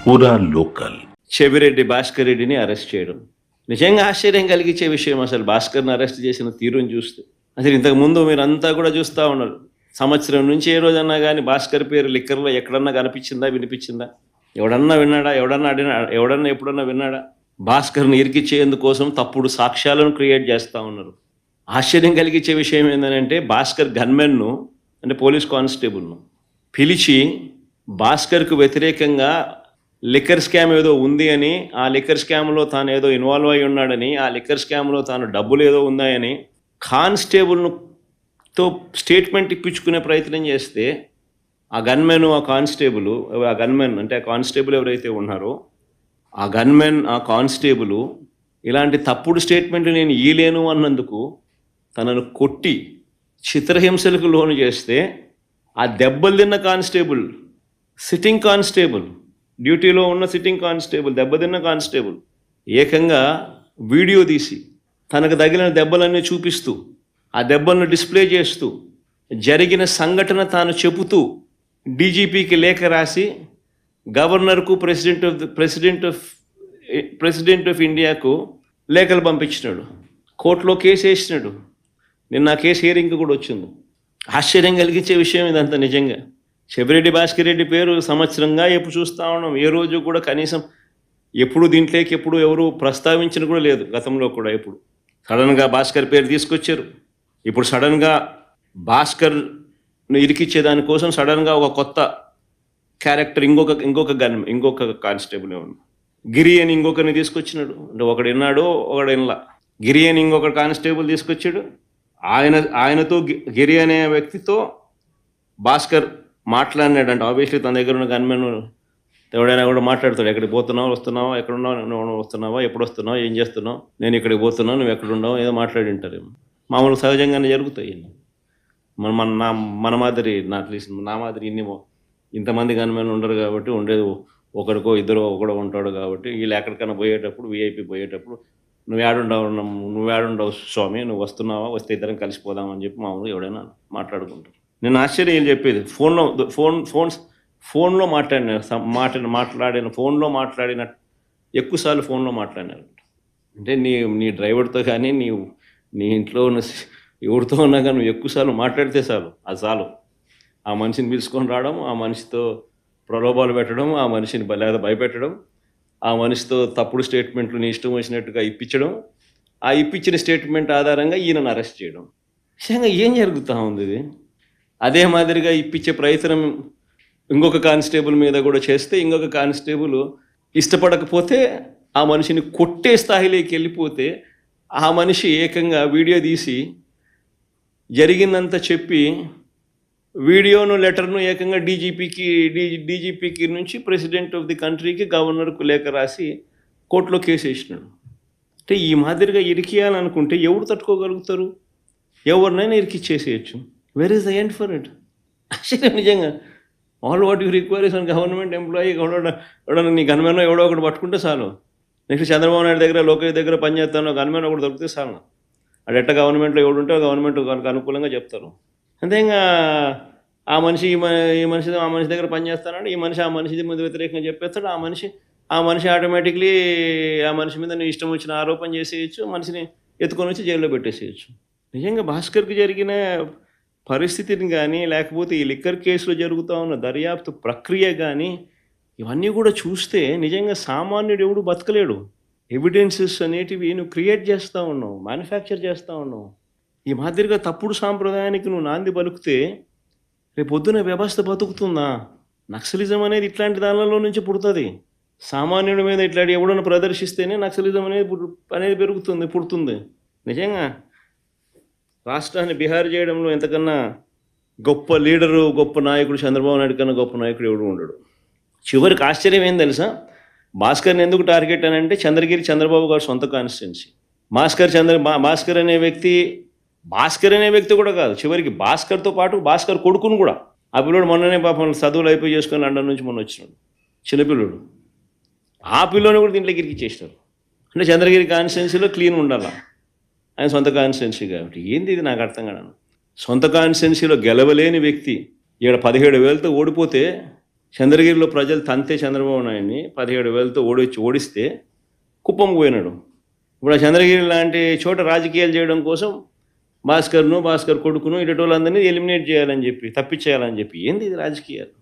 పూరా లోకల్. చెవిరెడ్డి భాస్కర్ రెడ్డిని అరెస్ట్ చేయడం నిజంగా ఆశ్చర్యం కలిగించే విషయం. అసలు భాస్కర్ని అరెస్ట్ చేసిన తీరుని చూస్తే అసలు ఇంతకుముందు మీరంతా కూడా చూస్తూ ఉన్నారు. సంవత్సరం నుంచి ఏ రోజన్నా కానీ భాస్కర్ పేరు లిక్కర్లో ఎక్కడన్నా కనిపించిందా, వినిపించిందా? ఎవడన్నా విన్నాడా? ఎవడన్నా ఎప్పుడన్నా విన్నాడా? భాస్కర్ని ఇరికిచ్చేందుకోసం తప్పుడు సాక్ష్యాలను క్రియేట్ చేస్తూ ఉన్నారు. ఆశ్చర్యం కలిగించే విషయం ఏంటంటే భాస్కర్ గన్మెన్ను అంటే పోలీస్ కానిస్టేబుల్ను పిలిచి భాస్కర్కు వ్యతిరేకంగా లిక్కర్ స్కామ్ ఏదో ఉంది అని, ఆ లిక్కర్ స్కామ్లో తాను ఏదో ఇన్వాల్వ్ అయి ఉన్నాడని, ఆ లిక్కర్ స్కామ్లో తాను డబ్బులు ఏదో ఉన్నాయని కానిస్టేబుల్తో స్టేట్మెంట్ ఇప్పించుకునే ప్రయత్నం చేస్తే ఆ గన్మెన్, ఆ గన్మెన్ అంటే ఆ కానిస్టేబుల్ ఎవరైతే ఉన్నారో ఆ గన్మెన్, ఆ కానిస్టేబుల్ ఇలాంటి తప్పుడు స్టేట్మెంట్లు నేను ఇయ్యలేను అన్నందుకు తనను కొట్టి చిత్రహింసలకు లోను చేస్తే ఆ దెబ్బలు తిన్న కానిస్టేబుల్, సిట్టింగ్ కానిస్టేబుల్, డ్యూటీలో ఉన్న సిట్టింగ్ కానిస్టేబుల్, దెబ్బతిన్న కానిస్టేబుల్ ఏకంగా వీడియో తీసి తనకు తగిలిన దెబ్బలన్నీ చూపిస్తూ ఆ దెబ్బలను డిస్ప్లే చేస్తూ జరిగిన సంఘటన తాను చెబుతూ డీజీపీకి లేఖ రాసి గవర్నర్కు, ప్రెసిడెంట్ ఆఫ్ ఇండియాకు లేఖలు పంపించినాడు. కోర్టులో కేసు వేసినాడు. నిన్న ఆ కేసు హియరింగ్ కూడా వచ్చింది. ఆశ్చర్యం కలిగించే విషయం ఇదంతా నిజంగా. చెవిరెడ్డి భాస్కర్ రెడ్డి పేరు సంవత్సరంగా ఎప్పుడు చూస్తూ ఉన్నాం. ఏ రోజు కూడా కనీసం ఎప్పుడు దీంట్లోకి ఎప్పుడు ఎవరు ప్రస్తావించిన కూడా లేదు. గతంలో కూడా ఎప్పుడు సడన్గా భాస్కర్ పేరు తీసుకొచ్చారు. ఇప్పుడు సడన్గా భాస్కర్ను ఇరికిచ్చేదానికోసం సడన్గా ఒక కొత్త క్యారెక్టర్, ఇంకొక కానిస్టేబుల్ గిరి అని ఇంకొకరిని తీసుకొచ్చినాడు. అంటే ఒకడు విన్నాడు, ఒకడు వినలా. గిరి అని ఇంకొక కానిస్టేబుల్ తీసుకొచ్చాడు. ఆయనతో గిరి అనే వ్యక్తితో భాస్కర్ మాట్లాడినాడు. అంటే ఆబ్వియస్లీ తన దగ్గర ఉన్న గన్మెన్ ఎవడైనా కూడా మాట్లాడతాడు. ఎక్కడికి పోతున్నావు, వస్తున్నావా, ఎక్కడున్నావు, నువ్వు వస్తున్నావా, ఎప్పుడు వస్తున్నావు, ఏం చేస్తున్నావు, నేను ఇక్కడికి పోతున్నావు, నువ్వు ఎక్కడున్నావు, ఏదో మాట్లాడి ఉంటారు. మామూలు సహజంగానే జరుగుతాయి. మన మాదిరి నా మాదిరి ఇంతమంది గన్మెన్ ఉండరు కాబట్టి, ఉండేది ఒకరికో ఇద్దరు ఒకడో ఉంటాడు కాబట్టి వీళ్ళు ఎక్కడికైనా పోయేటప్పుడు, విఐపి పోయేటప్పుడు నువ్వు ఏడుండవు స్వామి, నువ్వు వస్తున్నావా, వస్తే ఇద్దరం కలిసిపోదామని చెప్పి మామూలు ఎవడైనా మాట్లాడుకుంటారు. నేను ఆశ్చర్యం చెప్పేది ఫోన్లో మాట్లాడిన ఎక్కువసార్లు ఫోన్లో మాట్లాడినారు. అంటే నీ డ్రైవర్తో కానీ నీ ఇంట్లో ఉన్న ఎవరితో ఉన్నా కానీ నువ్వు ఎక్కువసార్లు మాట్లాడితే చాలు. ఆ మనిషిని పిలుచుకొని రావడం, ఆ మనిషితో ప్రలోభాలు పెట్టడం, ఆ మనిషిని లేదా భయపెట్టడం, ఆ మనిషితో తప్పుడు స్టేట్మెంట్లు నీ ఇష్టం వచ్చినట్టుగా ఇప్పించడం, ఆ ఇప్పించిన స్టేట్మెంట్ ఆధారంగా ఈయనను అరెస్ట్ చేయడం. నిజంగా ఏం జరుగుతూ ఉంది ఇది? అదే మాదిరిగా ఇప్పించే ప్రయత్నం ఇంకొక కానిస్టేబుల్ మీద కూడా చేస్తే, ఇంకొక కానిస్టేబుల్ ఇష్టపడకపోతే ఆ మనిషిని కొట్టే స్థాయిలోకి వెళ్ళిపోతే ఆ మనిషి ఏకంగా వీడియో తీసి జరిగిందంతా చెప్పి వీడియోను, లెటర్ను ఏకంగా డీజీపీకి నుంచి ప్రెసిడెంట్ ఆఫ్ ది కంట్రీకి, గవర్నర్కు లేఖ రాసి కోర్టులో కేసు వేసినాడు. అంటే ఈ మాదిరిగా ఇరికియాలనుకుంటే ఎవరు తట్టుకోగలుగుతారు? ఎవరినైనా ఇరికిచ్చేసేయచ్చు. Where is the end for it? ఆశ్చర్యం నిజంగా. All what you require is an government employee. ఎవడన్నా నీ గన్మెన్ ఎవడో ఒకటి పట్టుకుంటే చాలు. నెక్స్ట్ చంద్రబాబు నాయుడు దగ్గర, లోకేష్ దగ్గర పనిచేస్తాను, గన్మెన్ ఒకటి దొరికితే చాలు. అది ఎట్ట గవర్నమెంట్లో ఎవడుంటే గవర్నమెంట్ అనుకూలంగా చెప్తారు. అంతే. ఇంకా ఆ మనిషి ఈ మనిషి దగ్గర పనిచేస్తానంటే ఈ మనిషి ఆ మనిషి మీద వ్యతిరేకంగా చెప్పేస్తాడు. ఆ మనిషి ఆటోమేటిక్లీ ఆ మనిషి మీద నీ ఇష్టం వచ్చిన ఆరోపణ చేసేయచ్చు, మనిషిని ఎత్తుకొని వచ్చి జైల్లో పెట్టేసేయచ్చు. నిజంగా భాస్కర్కి జరిగిన పరిస్థితిని కానీ, లేకపోతే ఈ లిక్కర్ కేసులో జరుగుతూ ఉన్న దర్యాప్తు ప్రక్రియ కానీ, ఇవన్నీ కూడా చూస్తే నిజంగా సామాన్యుడు ఎవడు బతకలేడు. ఎవిడెన్సెస్ అనేటివి నువ్వు క్రియేట్ చేస్తూ ఉన్నావు, మ్యానుఫ్యాక్చర్ చేస్తూ ఉన్నావు. ఈ మాదిరిగా తప్పుడు సాంప్రదాయానికి నువ్వు నాంది పలుకుతే రేపు పొద్దున వ్యవస్థ బతుకుతుందా? నక్సలిజం అనేది ఇట్లాంటి దానిలో నుంచి పుడుతుంది. సామాన్యుడి మీద ఇట్లాంటి ఎవడన్నా ప్రదర్శిస్తేనే నక్సలిజం అనేది పుడుతుంది. నిజంగా రాష్ట్రాన్ని బిహార్ చేయడంలో ఎంతకన్నా గొప్ప లీడరు, గొప్ప నాయకుడు చంద్రబాబు నాయుడు కన్నా గొప్ప నాయకుడు ఎవడు ఉండడు. చివరికి ఆశ్చర్యం ఏం తెలుసా? భాస్కర్ని ఎందుకు టార్గెట్ అని అంటే చంద్రబాబు గారు సొంత కాన్స్టిట్యున్సీ. భాస్కర్ అనే వ్యక్తి కూడా కాదు, చివరికి భాస్కర్తో పాటు భాస్కర్ కొడుకును కూడా. ఆ పిల్లోడు మొన్ననే పాపం చదువులు అయిపోయి చేసుకొని లండన్ నుంచి మొన్న వచ్చినాడు, చిన్నపిల్లోడు. ఆ పిల్లోని కూడా దీంట్లోకి ఇరికిచ్చేసినారు. అంటే చంద్రగిరి కాన్స్టిట్యున్సీలో క్లీన్ ఉండాలా, ఆయన సొంత కాన్స్టిట్యున్సీ కాబట్టి. ఏంది ఇది నాకు అర్థం కాదు. సొంత కాన్స్టిట్యున్సీలో గెలవలేని వ్యక్తి ఇక్కడ 17,000తో ఓడిపోతే చంద్రగిరిలో ప్రజలు తంతే చంద్రబాబు నాయుడిని 17,000తో ఓడిస్తే కుప్పం పోయినాడు. ఇప్పుడు ఆ చంద్రగిరి లాంటి చోట రాజకీయాలు చేయడం కోసం భాస్కర్ కొడుకును ఇటు వాళ్ళందరినీ ఎలిమినేట్ చేయాలని చెప్పి, తప్పించేయాలని చెప్పి, ఏంది ఇది రాజకీయాలు?